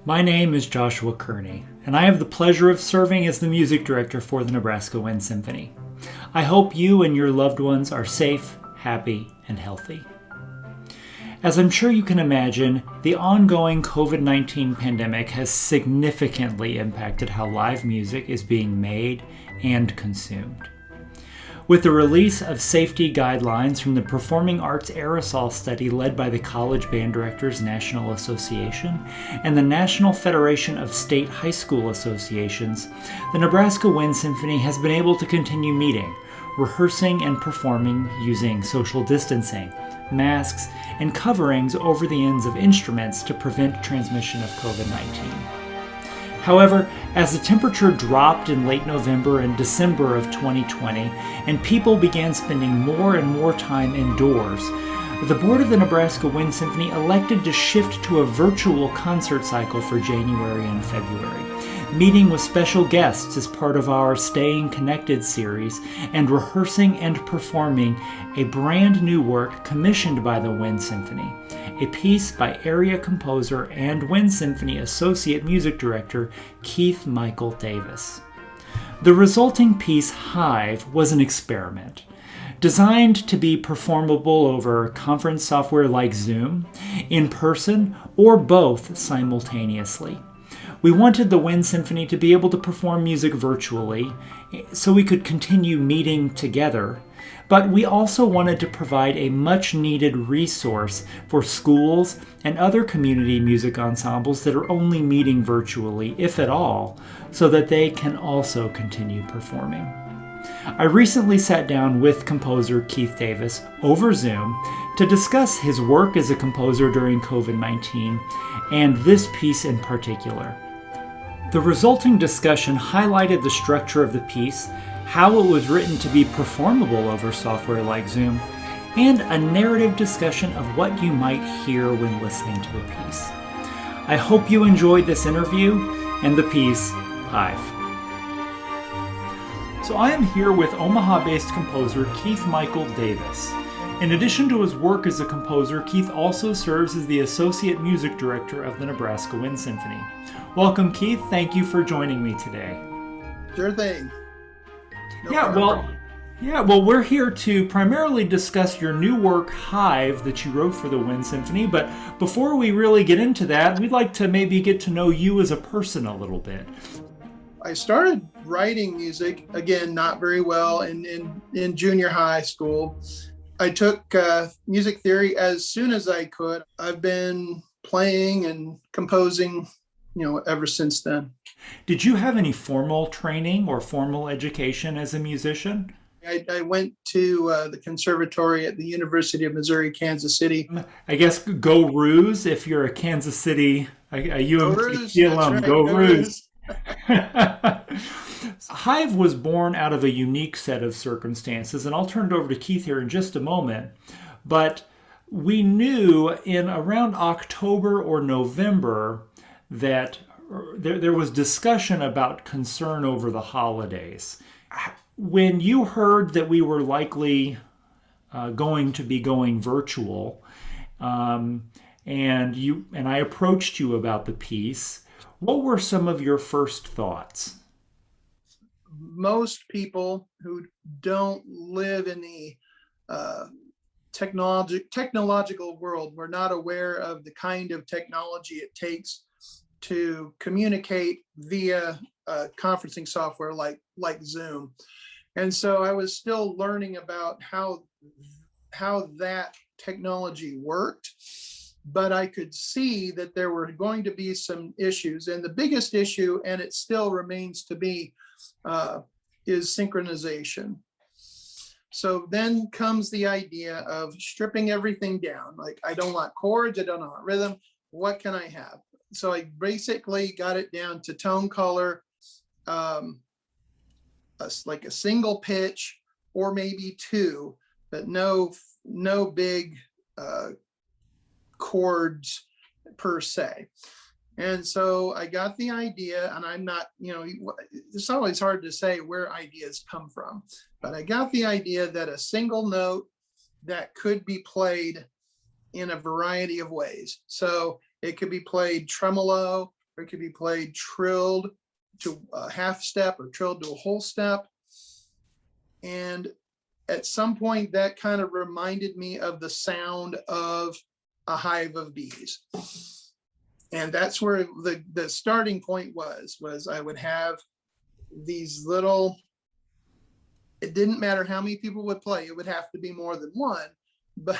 My name is Joshua Kearney, and I have the pleasure of serving as the music director for the Nebraska Wind Symphony. I hope you and your loved ones are safe, happy, and healthy. As I'm sure you can imagine, the ongoing COVID-19 pandemic has significantly impacted how live music is being made and consumed. With the release of safety guidelines from the Performing Arts Aerosol Study led by the College Band Directors National Association and the National Federation of State High School Associations, the Nebraska Wind Symphony has been able to continue meeting, rehearsing, and performing using social distancing, masks, and coverings over the ends of instruments to prevent transmission of COVID-19. However, as the temperature dropped in late November and December of 2020, and people began spending more and more time indoors, the board of the Nebraska Wind Symphony elected to shift to a virtual concert cycle for January and February, meeting with special guests as part of our Staying Connected series and rehearsing and performing a brand new work commissioned by the Wind Symphony, a piece by area composer and Wind Symphony Associate Music Director Keith Michael Davis. The resulting piece, Hive, was an experiment, designed to be performable over conference software like Zoom, in person, or both simultaneously. We wanted the Wind Symphony to be able to perform music virtually so we could continue meeting together, but we also wanted to provide a much-needed resource for schools and other community music ensembles that are only meeting virtually, if at all, so that they can also continue performing. I recently sat down with composer Keith Davis over Zoom to discuss his work as a composer during COVID-19 and this piece in particular. The resulting discussion highlighted the structure of the piece, how it was written to be performable over software like Zoom, and a narrative discussion of what you might hear when listening to the piece. I hope you enjoyed this interview and the piece, Hive. So I am here with Omaha-based composer Keith Michael Davis. In addition to his work as a composer, Keith also serves as the Associate Music Director of the Nebraska Wind Symphony. Welcome, Keith. Thank you for joining me today. Sure thing. No Yeah, problem. well, we're here to primarily discuss your new work, Hive, that you wrote for the Wind Symphony. But before we really get into that, we'd like to maybe get to know you as a person a little bit. I started writing music, again, not very well, in junior high school. I took music theory as soon as I could. I've been playing and composing, ever since then. Did you have any formal training or formal education as a musician? I went to the conservatory at the University of Missouri, Kansas City. I guess go Roos if you're a Kansas City, a Go UMKC Roos, that's alum. right, Go go Roos. Roos. Hive was born out of a unique set of circumstances, and I'll turn it over to Keith here in just a moment. But we knew in around October or November that there was discussion about concern over the holidays. When you heard that we were likely going to be going virtual, and I approached you about the piece, what were some of your first thoughts? Most people who don't live in the technological world were not aware of the kind of technology it takes to communicate via conferencing software like Zoom. And so I was still learning about how that technology worked, but I could see that there were going to be some issues. And the biggest issue, and it still remains to be, is synchronization. So then comes the idea of stripping everything down. Like, I don't want chords, I don't want rhythm. What can I have? So I basically got it down to tone color, like a single pitch or maybe two, but no big chords per se. And so I got the idea, and I'm not, it's always hard to say where ideas come from, but I got the idea that a single note that could be played in a variety of ways. So it could be played tremolo, or it could be played trilled to a half step or trilled to a whole step. And at some point that kind of reminded me of the sound of a hive of bees. And that's where the starting point was I would have these little, it didn't matter how many people would play, it would have to be more than one, but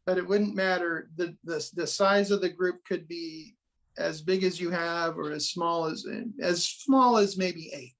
it wouldn't matter. The size of the group could be as big as you have, or as small as maybe 8.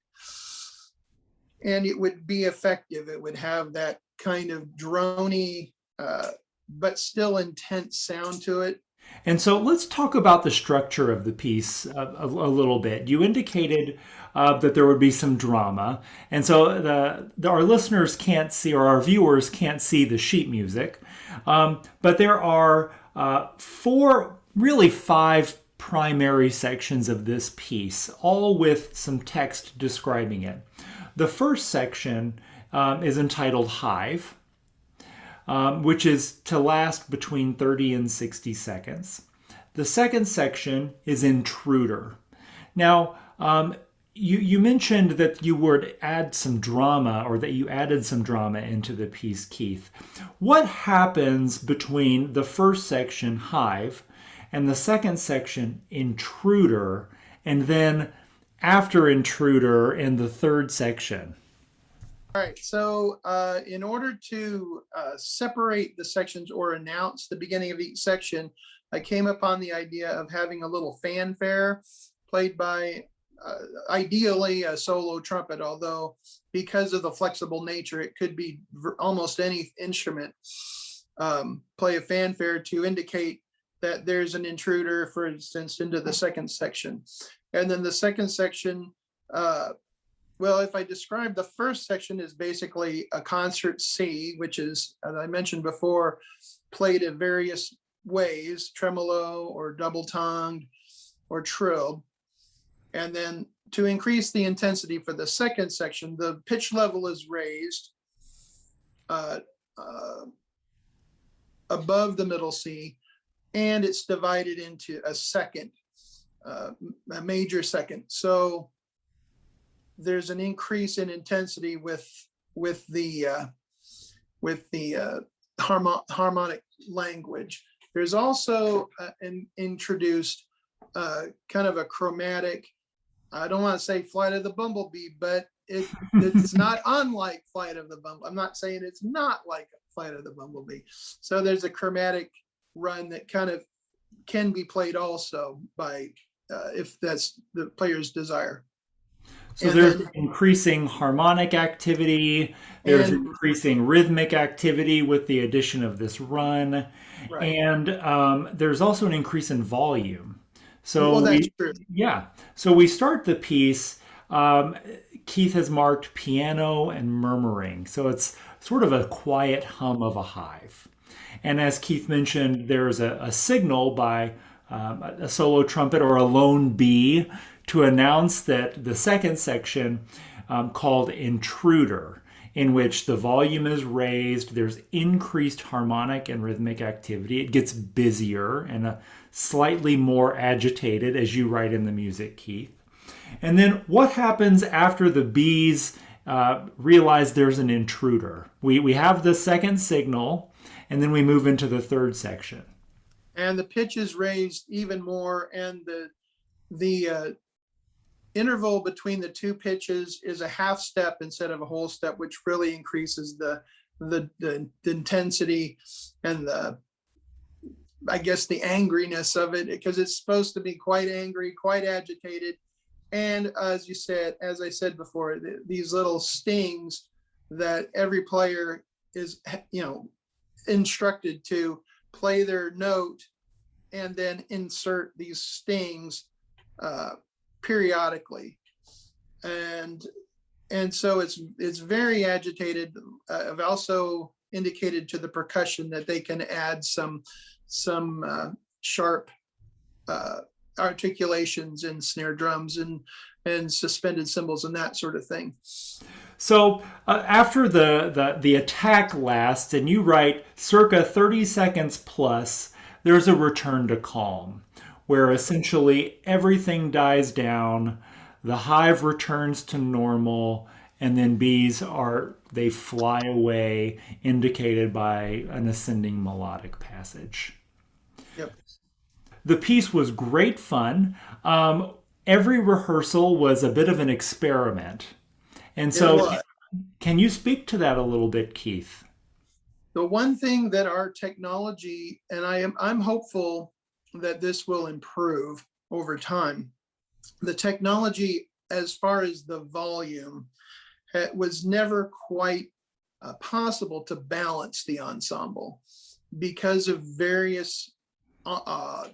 And it would be effective. It would have that kind of drony, but still intense sound to it. And so let's talk about the structure of the piece a little bit. You indicated that there would be some drama. And so our listeners can't see, or our viewers can't see the sheet music. But there are 5 primary sections of this piece, all with some text describing it. The first section is entitled Hive, which is to last between 30 and 60 seconds. The second section is Intruder. Now, you mentioned that you would add some drama, or that you added some drama into the piece, Keith. What happens between the first section, Hive, and the second section, Intruder, and then after Intruder in the third section? All right, so in order to separate the sections or announce the beginning of each section, I came upon the idea of having a little fanfare played by ideally a solo trumpet, although because of the flexible nature, it could be almost any instrument. Play a fanfare to indicate that there's an intruder, for instance, into the second section. And then the second section, well, if I describe the first section as basically a concert C, which is, as I mentioned before, played in various ways, tremolo or double-tongued or trilled. And then to increase the intensity for the second section, the pitch level is raised above the middle C, and it's divided into a second, a major second. So there's an increase in intensity with the harmonic language. There's also introduced kind of a chromatic. I don't want to say Flight of the Bumblebee, but it's not unlike Flight of the Bumblebee. I'm not saying it's not like Flight of the Bumblebee. So there's a chromatic run that kind of can be played also by if that's the player's desire. So there's increasing harmonic activity, there's increasing rhythmic activity with the addition of this run, right. And there's also an increase in volume. So that's true. Yeah. So we start the piece, Keith has marked piano and murmuring. So it's sort of a quiet hum of a hive. And as Keith mentioned, there's a signal by a solo trumpet or a lone bee to announce that the second section, called Intruder, in which the volume is raised, there's increased harmonic and rhythmic activity. It gets busier and slightly more agitated, as you write in the music, Keith. And then what happens after the bees realize there's an intruder? We have the second signal, and then we move into the third section. And the pitch is raised even more, and the interval between the two pitches is a half step instead of a whole step, which really increases the intensity and I guess the angriness of it, because it's supposed to be quite angry, quite agitated. And as I said before, these little stings that every player is, instructed to play their note and then insert these stings periodically, and so it's very agitated. I've also indicated to the percussion that they can add some sharp articulations in snare drums and suspended cymbals and that sort of thing. So after the attack lasts, and you write circa 30 seconds plus, there's a return to calm. where essentially everything dies down, the hive returns to normal, and then bees are they fly away, indicated by an ascending melodic passage. Yep. The piece was great fun. Every rehearsal was a bit of an experiment. And It so, was. can you speak to that a little bit, Keith? The one thing that our technology, and I'm hopeful that this will improve over time. The technology, as far as the volume, was never quite possible to balance the ensemble because of various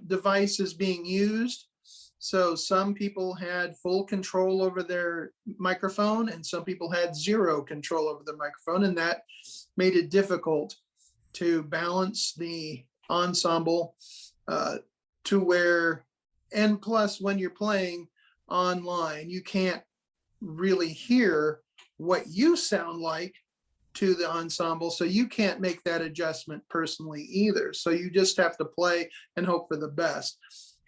devices being used. So some people had full control over their microphone, and some people had zero control over the microphone, and that made it difficult to balance the ensemble to where, and plus when you're playing online, you can't really hear what you sound like to the ensemble. So you can't make that adjustment personally either. So you just have to play and hope for the best.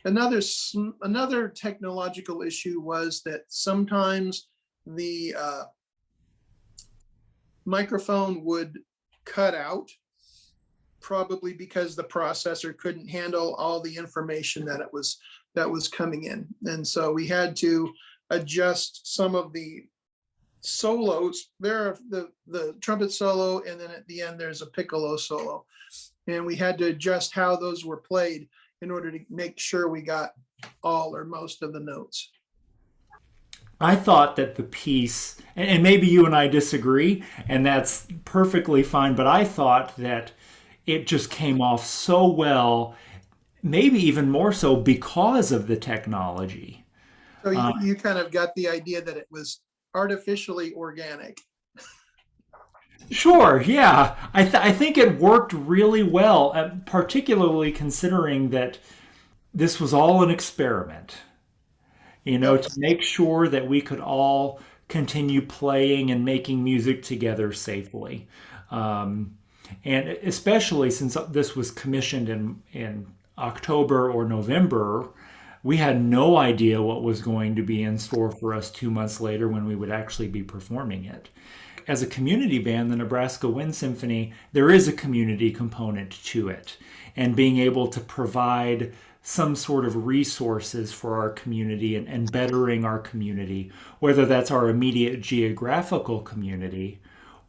Another technological issue was that sometimes the microphone would cut out, probably because the processor couldn't handle all the information that was coming in. And so we had to adjust some of the solos. There are the trumpet solo, and then at the end there's a piccolo solo. And we had to adjust how those were played in order to make sure we got all or most of the notes. I thought that the piece, and maybe you and I disagree, and that's perfectly fine, but I thought that it just came off so well, maybe even more so because of the technology. So you kind of got the idea that it was artificially organic. Sure, yeah. I think it worked really well, particularly considering that this was all an experiment, Yep. to make sure that we could all continue playing and making music together safely. Um, and especially since this was commissioned in October or November, we had no idea what was going to be in store for us 2 months later when we would actually be performing it. As a community band, the Nebraska Wind Symphony, there is a community component to it. And being able to provide some sort of resources for our community and bettering our community, whether that's our immediate geographical community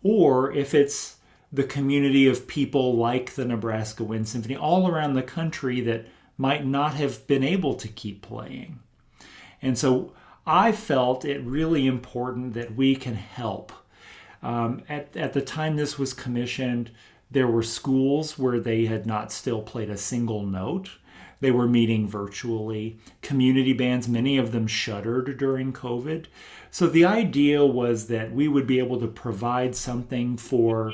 or if it's the community of people like the Nebraska Wind Symphony all around the country that might not have been able to keep playing. And so I felt it really important that we can help. At the time this was commissioned, there were schools where they had not still played a single note. They were meeting virtually. Community bands, many of them shuttered during COVID. So the idea was that we would be able to provide something for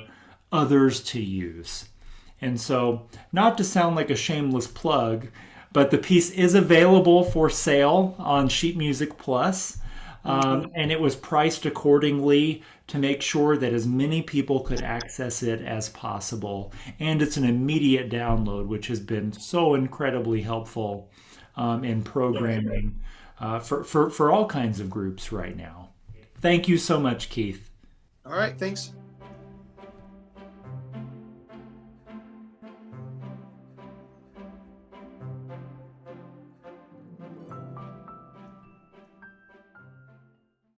others to use. And so, not to sound like a shameless plug, but the piece is available for sale on Sheet Music Plus. Mhm. And it was priced accordingly to make sure that as many people could access it as possible. And it's an immediate download, which has been so incredibly helpful in programming for all kinds of groups right now. Thank you so much, Keith. All right, thanks.